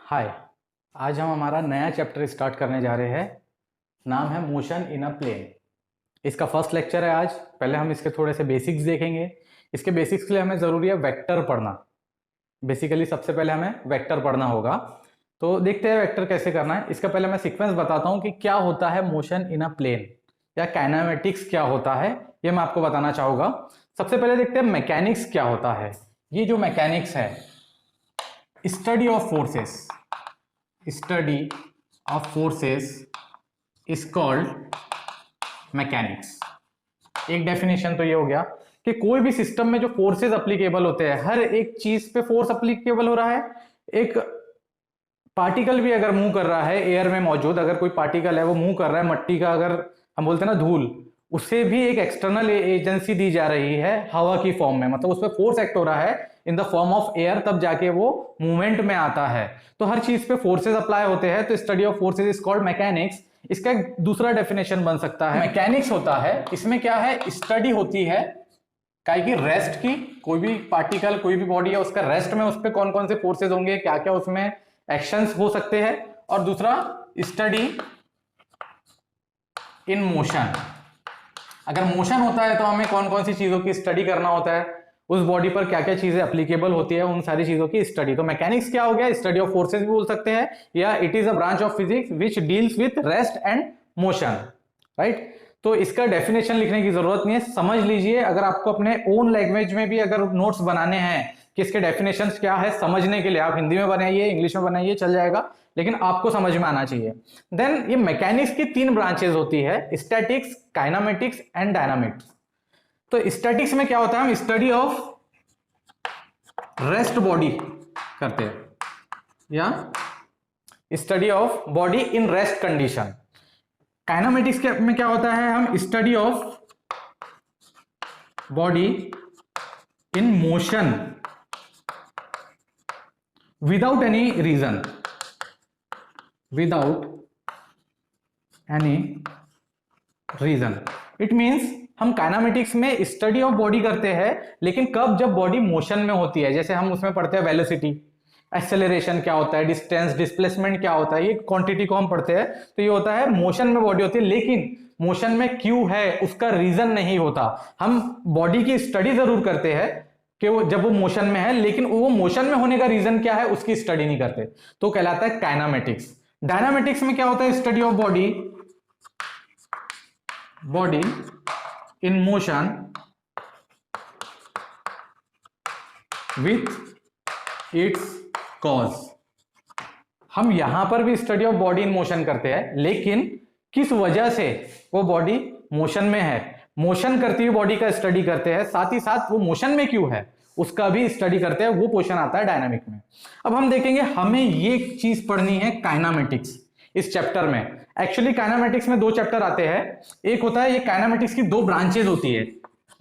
हाय। आज हम हमारा नया चैप्टर स्टार्ट करने जा रहे हैं। नाम है मोशन इन अ प्लेन। इसका फर्स्ट लेक्चर है आज। पहले हम इसके थोड़े से बेसिक्स देखेंगे। इसके बेसिक्स के लिए हमें ज़रूरी है वेक्टर पढ़ना। बेसिकली सबसे पहले हमें वेक्टर पढ़ना होगा। तो देखते हैं वेक्टर कैसे करना है। इसका पहले मैं सीक्वेंस बताता हूँ कि क्या होता है मोशन इन अ प्लेन या काइनेमेटिक्स क्या होता है, ये मैं आपको बताना चाहूँगा। सबसे पहले देखते हैं मैकेनिक्स क्या होता है। ये जो मैकेनिक्स है, study of forces, study of forces is called mechanics. एक डेफिनेशन तो ये हो गया कि कोई भी सिस्टम में जो फोर्सेस अप्लीकेबल होते हैं, हर एक चीज पे फोर्स अप्लीकेबल हो रहा है। एक पार्टिकल भी अगर मूव कर रहा है एयर में मौजूद, अगर कोई पार्टिकल है वो मूव कर रहा है, मट्टी का अगर हम बोलते हैं ना धूल, उसे भी एक एक्सटर्नल एजेंसी दी जा रही है हवा की फॉर्म में, मतलब उस पर फोर्स एक्ट हो रहा है in the form of air, तब जाके वो मूवमेंट में आता है। तो हर चीज पे फोर्सेस अप्लाई होते हैं, तो study of forces is called mechanics. इसका एक दूसरा डेफिनेशन बन सकता है मैकेनिक्स होता है, इसमें क्या है, स्टडी होती है काहे की रेस्ट की। कोई भी पार्टिकल, कोई भी बॉडी है, उसका रेस्ट में उस पर कौन कौन से फोर्सेज होंगे, क्या क्या उसमें एक्शंस हो सकते हैं। और दूसरा स्टडी इन मोशन। अगर मोशन होता है तो हमें कौन कौन सी चीजों की स्टडी करना होता है, उस बॉडी पर क्या क्या चीजें एप्लीकेबल होती है, उन सारी चीजों की स्टडी। तो मैकेनिक्स क्या हो गया, स्टडी ऑफ फोर्सेस भी बोल सकते हैं, या it is a branch of physics which deals with rest and motion, right. तो इसका डेफिनेशन लिखने की जरूरत नहीं है, समझ लीजिए। अगर आपको अपने ओन लैंग्वेज में भी अगर नोट्स बनाने हैं कि इसके डेफिनेशंस क्या है, समझने के लिए आप हिंदी में बनाइए, इंग्लिश में बनाइए, चल जाएगा, लेकिन आपको समझ में आना चाहिए। देन ये मैकेनिक्स की तीन ब्रांचेस होती है, स्टैटिक्स, काइनेमेटिक्स एंड डायनामिक्स। तो स्टैटिक्स में क्या होता है, हम स्टडी ऑफ रेस्ट बॉडी करते हैं, या study of body in rest condition. Kinematics में क्या होता है, हम study of body in motion without any reason, without any reason. It means हम काइनेमेटिक्स में स्टडी ऑफ बॉडी करते हैं, लेकिन कब, जब बॉडी मोशन में होती है। जैसे हम उसमें पढ़ते हैं वेलोसिटी, एक्सेलरेशन क्या होता है, डिस्टेंस, डिस्प्लेसमेंट क्या होता है, ये क्वांटिटी को हम पढ़ते हैं। तो ये होता है मोशन में बॉडी होती है, लेकिन मोशन में क्यों है उसका रीजन नहीं होता। हम बॉडी की स्टडी जरूर करते हैं कि वो जब वो मोशन में है, लेकिन वो मोशन में होने का रीजन क्या है उसकी स्टडी नहीं करते, तो कहलाता है काइनेमेटिक्स। डायनामेटिक्स में क्या होता है, study of body in motion with its cause. हम यहां पर भी study of body in motion करते हैं, लेकिन किस वजह से वो बॉडी मोशन में है, मोशन करती हुई बॉडी का स्टडी करते हैं, साथ ही साथ वो मोशन में क्यों है उसका भी स्टडी करते हैं। वो पोर्शन आता है डायनामिक में। अब हम देखेंगे, हमें ये चीज पढ़नी है काइनेमेटिक्स इस चैप्टर में। एक्चुअली काइनेमेटिक्स में दो चैप्टर आते हैं। एक होता है, ये काइनेमेटिक्स की दो ब्रांचेज होती है।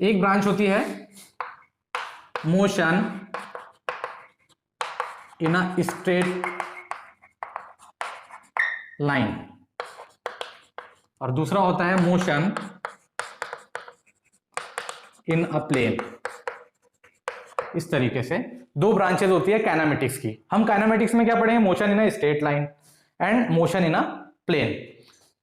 एक ब्रांच होती है motion in a straight line, और दूसरा होता है मोशन इन अ प्लेन। इस तरीके से दो ब्रांचेज होती है काइनेमेटिक्स की। हम काइनेमेटिक्स में क्या पढ़ेंगे, motion in a straight line and motion in a plane.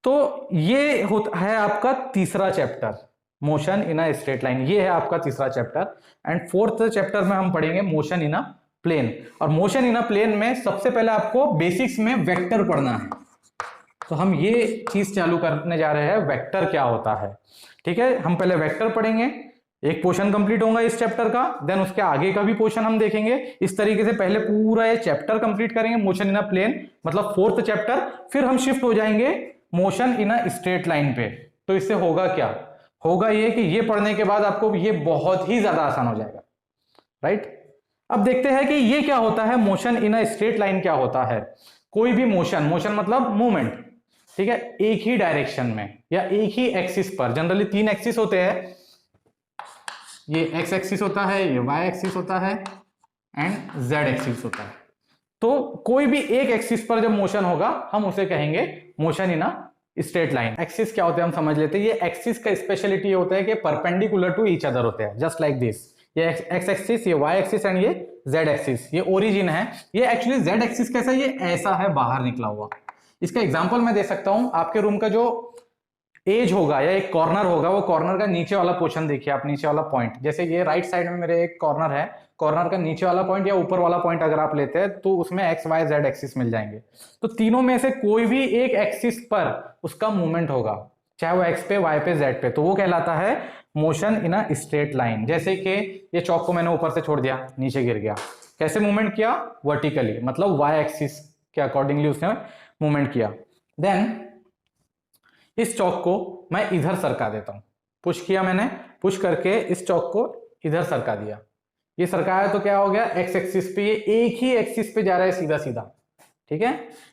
तो ये होता है आपका तीसरा chapter, motion in a straight line. ये है आपका तीसरा चैप्टर। एंड फोर्थ चैप्टर में हम पढ़ेंगे मोशन इन अ प्लेन। और मोशन इन अ प्लेन में सबसे पहले आपको बेसिक्स में वेक्टर पढ़ना है। तो हम ये चीज चालू करने जा रहे हैं, वेक्टर क्या होता है। ठीक है, हम पहले वेक्टर पढ़ेंगे, एक पोर्शन कंप्लीट होगा इस चैप्टर का, देन उसके आगे का भी पोर्शन हम देखेंगे। इस तरीके से पहले पूरा ये चैप्टर कंप्लीट करेंगे, मोशन इन अ प्लेन मतलब फोर्थ चैप्टर। फिर हम शिफ्ट हो जाएंगे motion in a straight line पे। तो इससे होगा क्या, होगा ये कि ये पढ़ने के बाद आपको ये बहुत ही ज्यादा आसान हो जाएगा, राइट। अब देखते हैं कि ये क्या होता है, motion in a straight line क्या होता है। कोई भी मोशन, मोशन मतलब मूवमेंट, ठीक है, एक ही डायरेक्शन में या एक ही एक्सिस पर। जनरली तीन एक्सिस होते हैं, ये एक्स एक्सिस होता है, ये वाई एक्सिस होता है एंड जेड एक्सिस होता है। तो कोई भी एक एक्सिस पर जब मोशन होगा हम उसे कहेंगे motion in a straight line. Axis क्या होते हैं हम समझ लेते हैं। ये एक्सिस का स्पेशलिटी होता है कि परपेंडिकुलर टू ईच अदर होते हैं, जस्ट लाइक दिस। ये एक्स एक्सिस, ये वाई एक्सिस एंड ये जेड एक्सिस, ये ओरिजिन है। ये एक्चुअली जेड एक्सिस कैसा है, ये ऐसा है बाहर निकला हुआ। इसका एग्जांपल मैं दे सकता हूं, आपके रूम का जो एज होगा या एक कॉर्नर होगा, वो कॉर्नर का नीचे वाला पोर्शन देखिए आप, नीचे वाला पॉइंट, जैसे ये राइट साइड में मेरे एक कॉर्नर है, कॉर्नर का नीचे वाला पॉइंट या ऊपर वाला पॉइंट अगर आप लेते हैं तो उसमें एक्स वाई जेड एक्सिस मिल जाएंगे। तो तीनों में से कोई भी एक एक्सिस पर उसका मूवमेंट होगा, चाहे वो एक्स पे, वाई पे, जेड पे, तो वो कहलाता है motion in a straight line. जैसे कि ये चौक को मैंने ऊपर से छोड़ दिया, नीचे गिर गया, कैसे मूवमेंट किया, वर्टिकली, मतलब वाई एक्सिस के अकॉर्डिंगली उसने मूवमेंट किया। देन इस चौक को मैं इधर सरका देता हूं, पुश किया मैंने, पुश करके इस चौक को इधर सरका दिया, ये सरकाया तो क्या हो गया, एक्स एक्सिस पे, ये एक ही एक्सिस पे जा रहा है सीधा सीधा, ठीक है।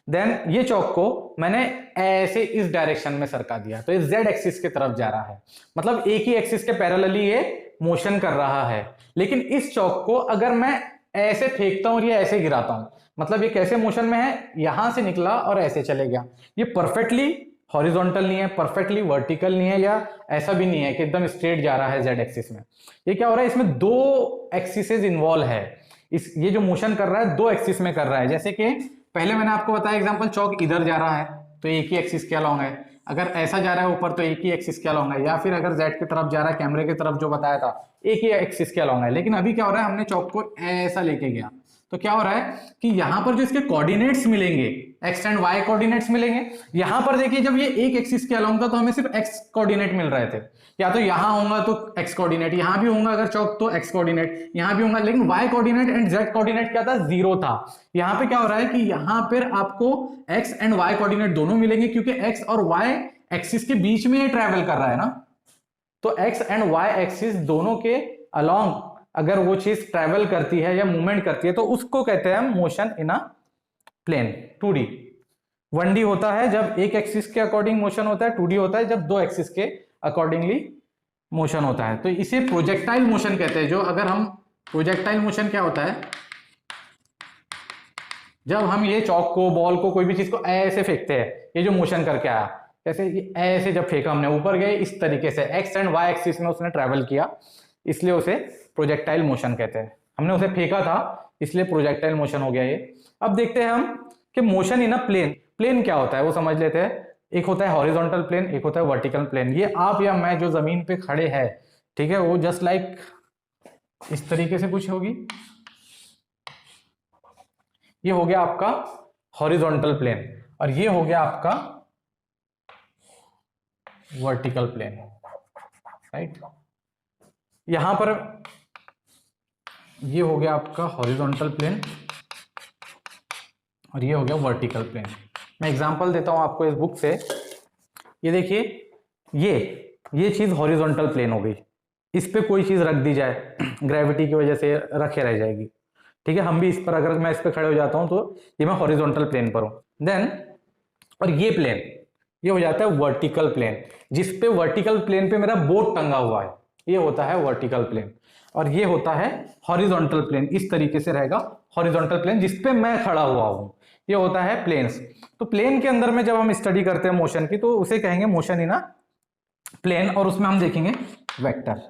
देन ये चौक को मैंने ऐसे इस डायरेक्शन में सरका दिया, तो ये जेड एक्सिस की तरफ जा रहा है, मतलब एक ही एक्सिस के पैरेलली ये मोशन कर रहा है। लेकिन इस चौक को अगर मैं ऐसे फेंकता हूं और ये ऐसे गिराता हूं, मतलब ये कैसे मोशन में है, यहां से निकला और ऐसे चले गया, ये परफेक्टली हॉरिजॉन्टल नहीं है, परफेक्टली वर्टिकल नहीं है, या ऐसा भी नहीं है कि एकदम स्ट्रेट जा रहा है जेड एक्सिस में। ये क्या हो रहा है, इसमें दो एक्सिसेस इन्वॉल्व है, इस ये जो मोशन कर रहा है दो एक्सिस में कर रहा है। जैसे कि पहले मैंने आपको बताया एग्जांपल, चौक इधर जा रहा है तो एक ही एक्सिस के अलोंग है, अगर ऐसा जा रहा है ऊपर तो एक ही एक्सिस के अलोंग है, या फिर अगर जेड की तरफ जा रहा है कैमरे की तरफ जो बताया था, एक ही एक्सिस के अलोंग है। लेकिन अभी क्या हो रहा है, हमने चौक को ऐसा लेके गया, तो क्या हो रहा है कि यहां पर जो इसके कोऑर्डिनेट्स मिलेंगे, एक्स एंड वाई कोऑर्डिनेट्स मिलेंगे। यहां पर देखिए जब ये एक एक्सिस के अलोंग था तो हमें सिर्फ एक्स कोऑर्डिनेट मिल रहे थे, या तो यहां होगा तो एक्स कोऑर्डिनेट, यहां भी होगा अगर चौक तो एक्स कोऑर्डिनेट, यहां भी होगा, लेकिन Y coordinate and Z coordinate क्या था, जीरो था। यहां पे क्या हो रहा है कि यहां पर आपको एक्स एंड वाई कोऑर्डिनेट दोनों मिलेंगे, क्योंकि एक्स और वाई एक्सिस के बीच में ये ट्रेवल कर रहा है ना, तो एक्स एंड वाई एक्सिस दोनों के अलोंग अगर वो चीज ट्रेवल करती है या मूवमेंट करती है तो उसको कहते हैं motion in a plane. 2D 1D होता है जब एक एक्सिस के अकॉर्डिंग मोशन होता है, 2D होता है जब दो एक्सिस के अकॉर्डिंगली मोशन होता है। तो इसे प्रोजेक्टाइल मोशन कहते हैं। जो अगर हम प्रोजेक्टाइल मोशन क्या होता है, जब हम ये चौक को, बॉल को, कोई भी चीज को ऐसे फेंकते हैं, ये जो मोशन करके आया, जैसे ऐसे जब फेंका हमने ऊपर गए, इस तरीके से एक्स एंड वाई एक्सिस में उसने ट्रेवल किया, इसलिए उसे प्रोजेक्टाइल मोशन कहते हैं। हमने उसे फेंका था इसलिए प्रोजेक्टाइल मोशन हो गया ये। अब देखते हैं हम कि motion in a plane, plane क्या होता है वो समझ लेते हैं। एक होता है हॉरिजॉन्टल प्लेन, एक होता है वर्टिकल प्लेन। ये आप या मैं जो जमीन पे खड़े हैं, ठीक है, वो जस्ट लाइक इस तरीके से कुछ होगी, ये हो गया आपका हॉरिजॉन्टल प्लेन, और ये हो गया आपका वर्टिकल प्लेन, राइट। यहां पर ये हो गया आपका हॉरिजॉन्टल प्लेन और ये हो गया वर्टिकल प्लेन। मैं एग्जांपल देता हूं आपको इस बुक से। ये देखिए, ये चीज हॉरिजॉन्टल प्लेन हो गई, इस पे कोई चीज रख दी जाए ग्रेविटी की वजह से रखे रह जाएगी, ठीक है। हम भी इस पर, अगर मैं इस पे खड़े हो जाता हूं तो ये मैं हॉरिजॉन्टल प्लेन पर हूं। देन और ये प्लेन, ये हो जाता है वर्टिकल प्लेन, जिस पे वर्टिकल प्लेन पे मेरा बोट टंगा हुआ है, ये होता है वर्टिकल प्लेन। और ये होता है हॉरिजॉन्टल प्लेन, इस तरीके से रहेगा हॉरिजॉन्टल प्लेन जिस पे मैं खड़ा हुआ हूं, ये होता है प्लेन्स। तो प्लेन के अंदर में जब हम स्टडी करते हैं मोशन की, तो उसे कहेंगे मोशन इन अ प्लेन, और उसमें हम देखेंगे वेक्टर।